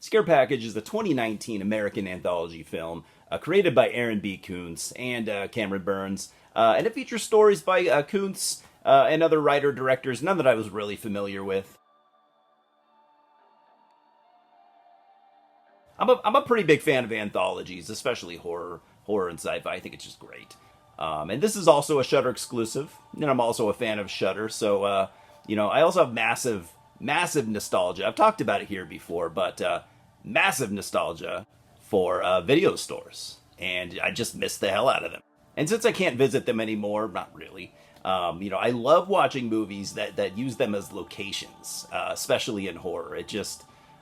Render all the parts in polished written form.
Scare Package is a 2019 American anthology film created by Aaron B. Koontz and Cameron Burns. And it features stories by Koontz and other writer-directors, none that I was really familiar with. I'm a pretty big fan of anthologies, especially horror and sci-fi. I think it's just great. And this is also a Shudder exclusive, and I'm also a fan of Shudder. So, I also have massive nostalgia. I've talked about it here before, but massive nostalgia for video stores, and I just miss the hell out of them. And since I can't visit them anymore, not really. I love watching movies that use them as locations, especially in horror.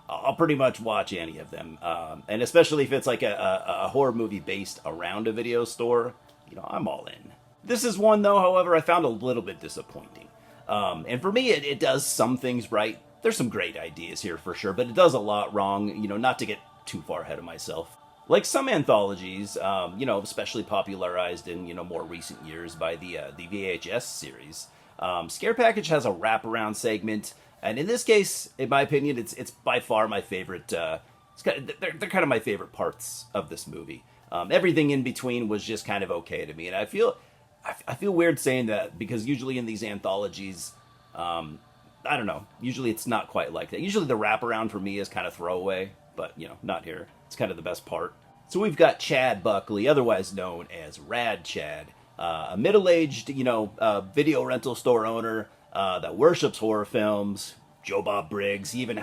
I'll pretty much watch any of them. And especially if it's like a horror movie based around a video store, I'm all in. This is one, though, however, I found a little bit disappointing. And for me, it does some things right. There's some great ideas here for sure, but it does a lot wrong, not to get too far ahead of myself. Like some anthologies, especially popularized in, more recent years by the VHS series, Scare Package has a wraparound segment. And in this case, in my opinion, it's by far my favorite. They're kind of my favorite parts of this movie. Everything in between was just kind of okay to me, and I feel weird saying that because usually in these anthologies, I don't know. Usually it's not quite like that. Usually the wraparound for me is kind of throwaway, but not here. It's kind of the best part. So we've got Chad Buckley, otherwise known as Rad Chad, a middle-aged, video rental store owner that worships horror films. Joe Bob Briggs. He even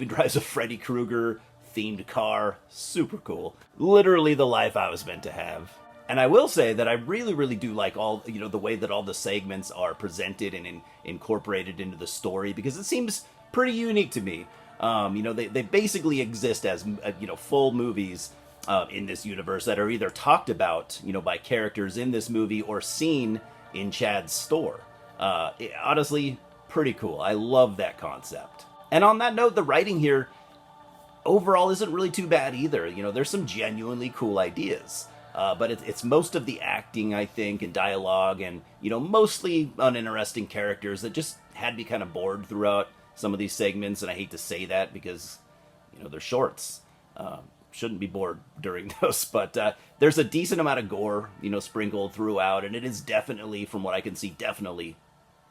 drives a Freddy Krueger themed car. Super cool. Literally the life I was meant to have. And I will say that I really, really do like all, the way that all the segments are presented and incorporated into the story, because it seems pretty unique to me. They basically exist as, full movies in this universe that are either talked about, by characters in this movie or seen in Chad's store. Honestly, pretty cool. I love that concept. And on that note, the writing here overall isn't really too bad either. There's some genuinely cool ideas. But it's most of the acting, I think, and dialogue, and, mostly uninteresting characters that just had me kind of bored throughout some of these segments. And I hate to say that because, they're shorts. Shouldn't be bored during those, but there's a decent amount of gore, sprinkled throughout, and it is definitely, from what I can see,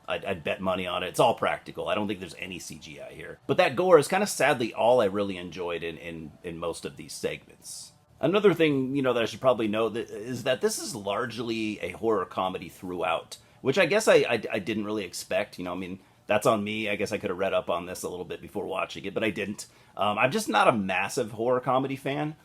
I'd bet money on it. It's all practical. I don't think there's any CGI here. But that gore is kind of sadly all I really enjoyed in most of these segments. Another thing, that I should probably note is that this is largely a horror comedy throughout, which I guess I didn't really expect. That's on me. I guess I could have read up on this a little bit before watching it, but I didn't. I'm just not a massive horror comedy fan.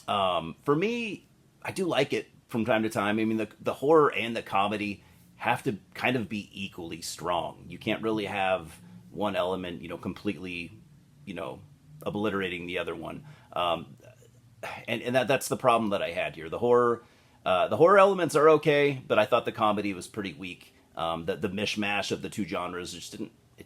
For me, I do like it from time to time. The horror and the comedy have to kind of be equally strong. You can't really have one element, completely, obliterating the other one. And that's the problem that I had here. The horror elements are okay, but I thought the comedy was pretty weak. The mishmash of the two genres just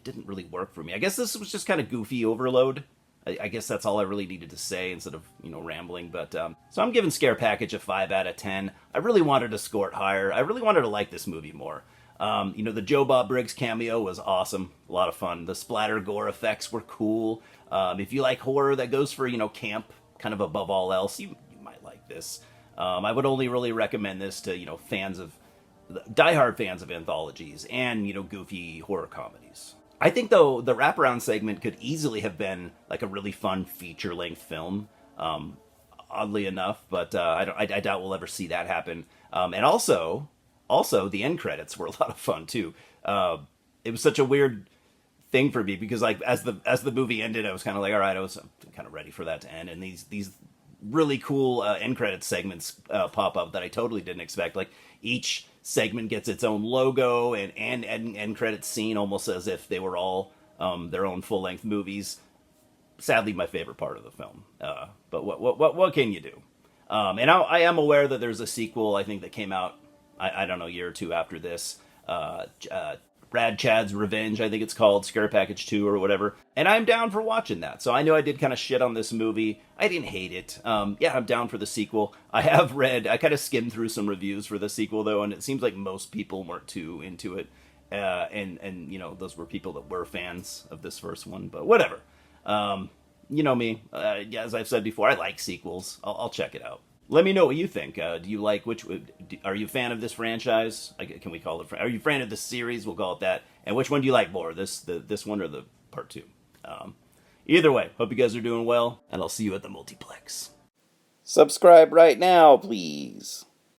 didn't really work for me. I guess this was just kind of goofy overload. I guess that's all I really needed to say instead of, rambling. But so I'm giving Scare Package a 5 out of 10. I really wanted to score it higher. I really wanted to like this movie more. The Joe Bob Briggs cameo was awesome. A lot of fun. The splatter gore effects were cool. If you like horror that goes for, camp kind of above all else, you might like this. I would only really recommend this to, diehard fans of anthologies and, goofy horror comedies. I think, though, the wraparound segment could easily have been like a really fun feature-length film, oddly enough, but I doubt we'll ever see that happen. And also, the end credits were a lot of fun, too. It was such a weird thing for me because, like, as the movie ended, I was kind of like, all right, I was kind of ready for that to end, and these really cool end credits segments pop up that I totally didn't expect. Like, each segment gets its own logo and end credits scene, almost as if they were all their own full-length movies. Sadly, my favorite part of the film. But what can you do? And I am aware that there's a sequel, I think, that came out, I don't know, a year or two after this. Rad Chad's Revenge, I think it's called, Scare Package 2 or whatever. And I'm down for watching that. So I know I did kind of shit on this movie. I didn't hate it. Yeah, I'm down for the sequel. I kind of skimmed through some reviews for the sequel, though, and it seems like most people weren't too into it. And those were people that were fans of this first one, but whatever. you know me. As I've said before, I like sequels. I'll check it out. Let me know what you think. Do you like Are you a fan of this franchise? Can we call it? Are you a fan of this series? We'll call it that. And which one do you like more? This one or the part two? Either way, hope you guys are doing well, and I'll see you at the multiplex. Subscribe right now, please.